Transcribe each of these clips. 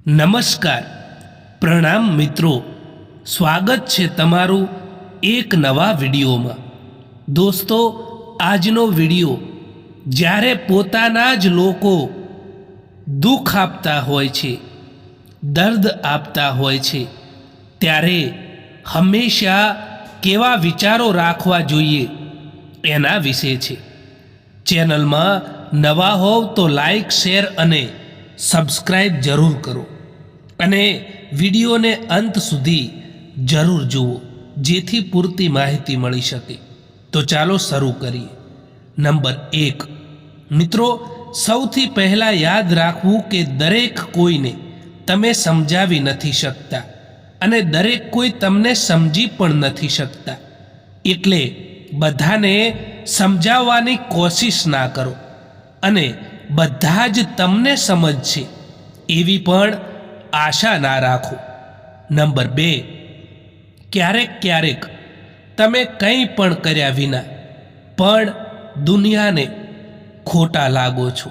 નમસ્કાર, પ્રણામ મિત્રો, સ્વાગત છે તમારું એક નવા વિડીયોમાં। દોસ્તો, આજનો વિડીયો જ્યારે પોતાના જ લોકો દુઃખ આપતા હોય છે, દર્દ આપતા હોય છે, ત્યારે હંમેશા કેવા વિચારો રાખવા જોઈએ એના વિશે છે। ચેનલમાં નવા હોવ તો લાઈક, શેર અને સબસ્ક્રાઈબ જરૂર કરો અને વિડીયોને અંત સુધી જરૂર જુઓ, જેથી પૂરતી માહિતી મળી શકે। તો ચાલો શરૂ કરીએ। નંબર 1, મિત્રો, સૌથી પહેલાં યાદ રાખવું કે દરેક કોઈને તમે સમજાવી નથી શકતા અને દરેક કોઈ તમને સમજી પણ નથી શકતા, એટલે બધાને સમજાવવાની કોશિશ ના કરો અને બધા જ તમને સમજશે એવી પણ આશા ના રાખો। નંબર 2, ક્યારેક તમે કંઈ પણ કર્યા વિના પણ દુનિયાને ખોટા લાગો છો,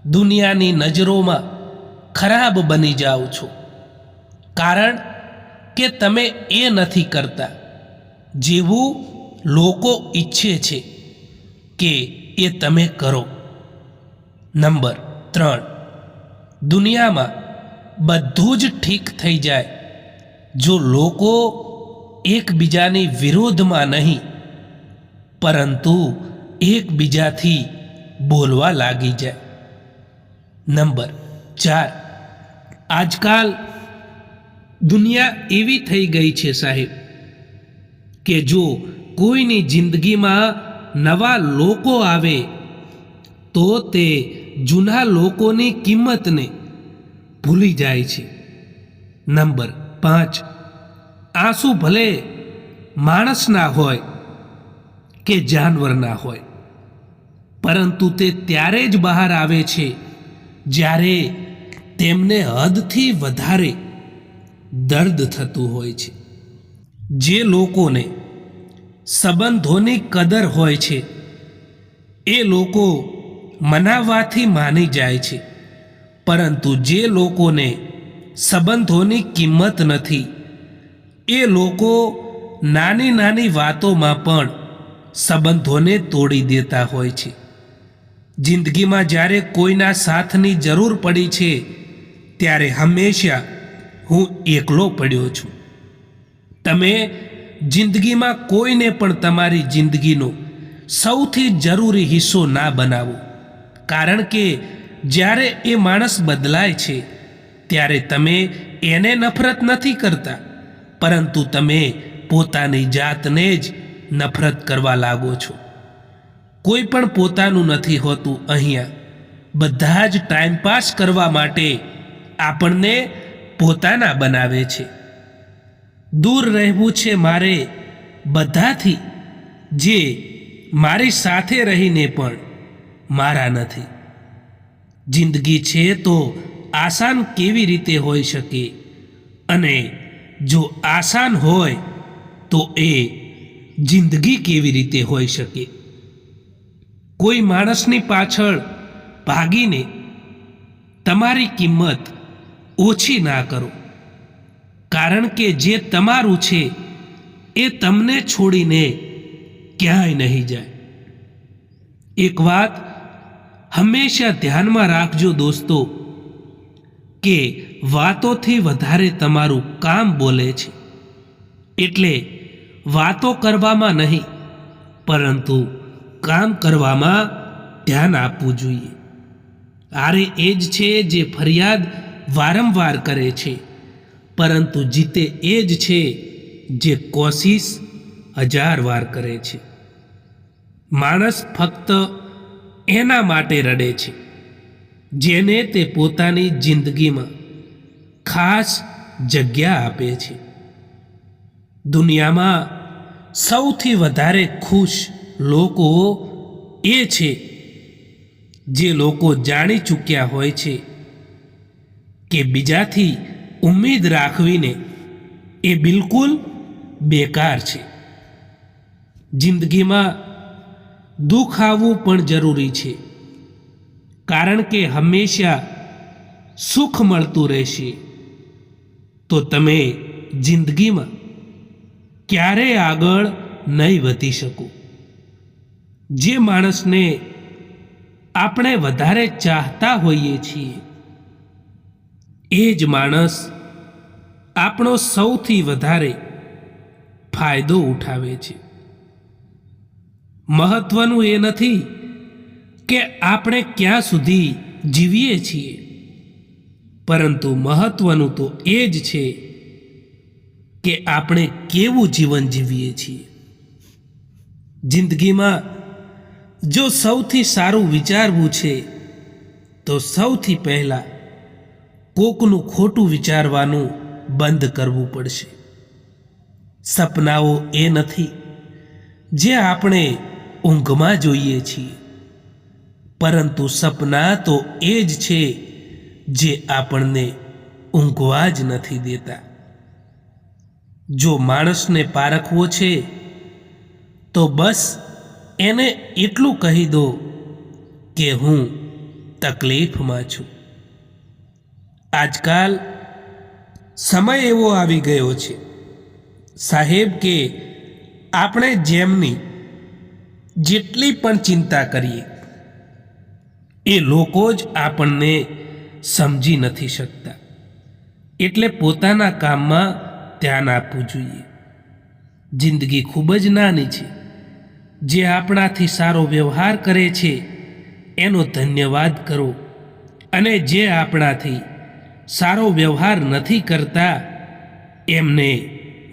દુનિયાની નજરોમાં ખરાબ બની જાઓ છો, કારણ કે તમે એ નથી કરતા જેવું લોકો ઈચ્છે છે કે એ તમે કરો। નંબર 3, દુનિયામાં બધું જ ઠીક થઈ જાય જો લોકો એકબીજાની વિરોધમાં નહીં પરંતુ એકબીજાથી બોલવા લાગી જાય। નંબર 4, આજકાલ દુનિયા એવી થઈ ગઈ છે સાહેબ કે જો કોઈની જિંદગીમાં નવા લોકો આવે તો તે જૂના લોકોની કિંમતને ભૂલી જાય છે। નંબર 5, આંસુ ભલે માણસના હોય કે જાનવરના હોય, પરંતુ તે ત્યારે જ બહાર આવે છે જ્યારે તેમને હદથી વધારે દર્દ થતું હોય છે। જે લોકોને સંબંધોની કદર હોય છે એ લોકો મનાવવાથી માની જાય છે, પરંતુ જે લોકોને સંબંધોની કિંમત નથી એ લોકો નાની નાની વાતોમાં પણ સંબંધોને તોડી દેતા હોય છે। જિંદગીમાં જ્યારે કોઈના સાથની જરૂર પડી છે ત્યારે હંમેશા હું એકલો પડ્યો છું। તમે જિંદગીમાં કોઈને પણ તમારી જિંદગીનો સૌથી જરૂરી હિસ્સો ના બનાવો, કારણ કે જ્યારે એ માણસ બદલાય છે ત્યારે તમે એને નફરત નથી કરતા, પરંતુ તમે પોતાની જાતને જ નફરત કરવા લાગો છો। કોઈ પણ પોતાનું નથી હોતું અહીંયા, બધા જ ટાઈમપાસ કરવા માટે આપણને પોતાના બનાવે છે। દૂર રહેવું છે મારે બધાથી જે મારી સાથે રહીને પણ મારા નથી। જિંદગી છે તો આસાન કેવી રીતે હોઈ શકે, અને જો આસાન હોય તો એ જિંદગી કેવી રીતે હોઈ શકે। કોઈ માણસની પાછળ ભાગીને તમારી કિંમત ઓછી ના કરો, કારણ કે જે તમારું છે એ તમને છોડીને ક્યાંય નહીં જાય। એક વાત હંમેશા ધ્યાનમાં રાખજો દોસ્તો, કે વાતોથી વધારે તમારું કામ બોલે છે, એટલે વાતો કરવામાં નહીં પરંતુ કામ કરવામાં ધ્યાન આપવું જોઈએ। આરે એ જ છે જે ફરિયાદ વારંવાર કરે છે, પરંતુ જીતે એ જ છે જે કોશિશ 1000 વાર કરે છે। માણસ ફક્ત એના માટે રડે છે જેને તે પોતાની જિંદગીમાં ખાસ જગ્યા આપે છે। દુનિયામાં સૌથી વધારે ખુશ લોકો એ છે જે લોકો જાણી ચૂક્યા હોય છે કે બીજાથી ઉમ્મીદ રાખવીને એ બિલકુલ બેકાર છે। જિંદગીમાં દુઃખ આવવું પણ જરૂરી છે, કારણ કે હંમેશા સુખ મળતું રહેશે તો તમે જિંદગીમાં ક્યારેય આગળ નહીં વધી શકો. જે માણસને આપણે વધારે ચાહતા હોઈએ છીએ એ જ માણસ આપણો સૌથી વધારે ફાયદો ઉઠાવે છે. મહત્વનું એ નથી કે આપણે ક્યાં સુધી જીવીએ છીએ, પરંતુ મહત્વનું તો એ જ છે કે આપણે કેવું જીવન જીવીએ છીએ. જિંદગીમાં જો સૌથી સારું વિચારવું છે તો સૌથી પહેલાં કોકનું ખોટું વિચારવાનું બંધ કરવું પડશે. સપનાઓ એ નથી જે આપણે ઊંઘમાં જોઈએ છીએ, પરંતુ સપના તો એ જ છે જે આપણને ઊંઘવા જ નથી દેતા. જો માણસને પારખવો છે તો બસ એને એટલું કહી દો કે હું તકલીફમાં છું. આજકાલ સમય એવો આવી ગયો છે સાહેબ કે આપણે જેમની જેટલી પણ ચિંતા કરીએ એ લોકો જ આપણને સમજી નથી શકતા. એટલે પોતાના કામમાં ધ્યાન આપવું જોઈએ. જિંદગી ખૂબ જ નાની છે. જે આપણાથી સારો વ્યવહાર કરે છે એનો ધન્યવાદ કરો, અને જે આપણાથી સારો વ્યવહાર નથી કરતા એમને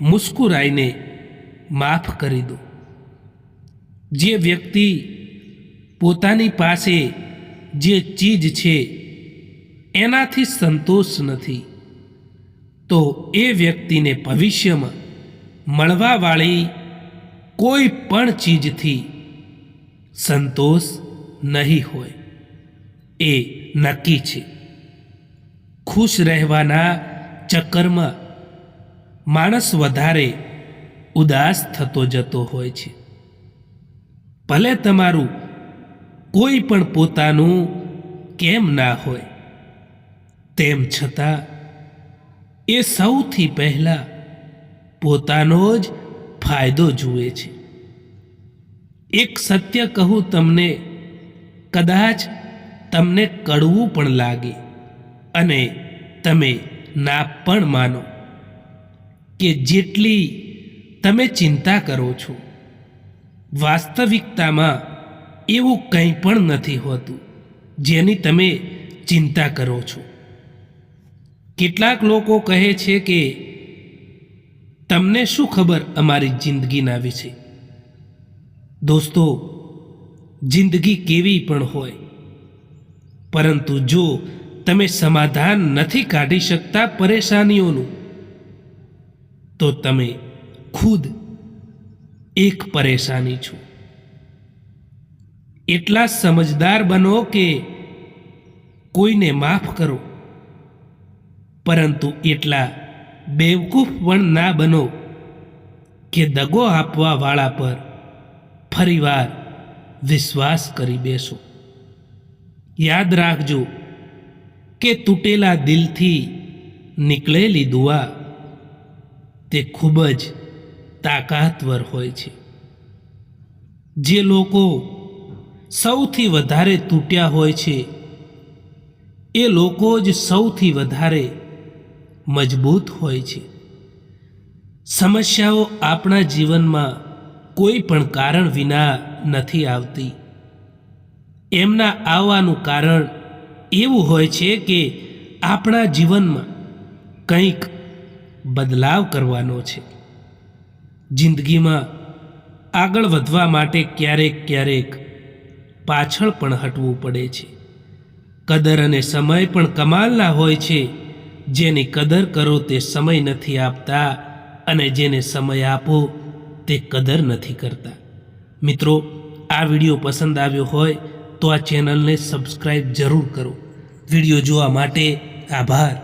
મુસ્કુરાઈને માફ કરી દો. જે વ્યક્તિ પોતાની પાસે જે ચીજ છે એનાથી સંતોષ નથી તો એ વ્યક્તિને ભવિષ્યમાં મળવાવાળી કોઈ પણ ચીજથી સંતોષ નહીં હોય એ નક્કી છે. ખુશ રહેવાના ચક્કરમાં માણસ વધારે ઉદાસ થતો જતો હોય છે. ભલે તમારું કોઈ પણ પોતાનું કેમ ના હોય, તેમ છતાં એ સૌથી પહેલાં પોતાનો જ ફાયદો જુએ છે. એક સત્ય કહું તમને, કદાચ તમને કડવું પણ લાગે અને તમે ના પણ માનો કે જેટલી તમે ચિંતા કરો છો વાસ્તવિકતામાં એવું કંઈ પણ નથી હોતું જેની તમે ચિંતા કરો છો. કેટલાક લોકો કહે છે કે તમને શું ખબર અમારી જિંદગીના વિશે. દોસ્તો, જિંદગી કેવી પણ હોય, પરંતુ જો તમે સમાધાન નથી કાઢી શકતા પરેશાનીઓનું તો તમે ખુદ એક પરેશાની છો. એટલા સમજદાર બનો કે કોઈને માફ કરો, પરંતુ એટલા બેવકૂફ પણ ના બનો કે દગો આપવા વાળા પર ફરીવાર વિશ્વાસ કરી બેસો. યાદ રાખજો કે તૂટેલા દિલથી નીકળેલી દુઆ તે ખૂબ જ તાકાતવર હોય છે. જે લોકો સૌથી વધારે તૂટ્યા હોય છે એ લોકો જ સૌથી વધારે મજબૂત હોય છે. સમસ્યાઓ આપણા જીવનમાં કોઈ પણ કારણ વિના નથી આવતી. એમના આવવાનું કારણ એવું હોય છે કે આપણા જીવનમાં કંઈક બદલાવ કરવાનો છે. જિંદગીમાં આગળ વધવા માટે ક્યારેક ક્યારેક પાછળ પણ હટવું પડે છે. કદર અને સમય પણ કમાલના હોય છે. જેની કદર કરો તે સમય નથી આપતા, અને જેને સમય આપો તે કદર નથી કરતા. મિત્રો, આ વિડીયો પસંદ આવ્યો હોય તો આ ચેનલને સબસ્ક્રાઈબ જરૂર કરો. વિડીયો જોવા માટે આભાર.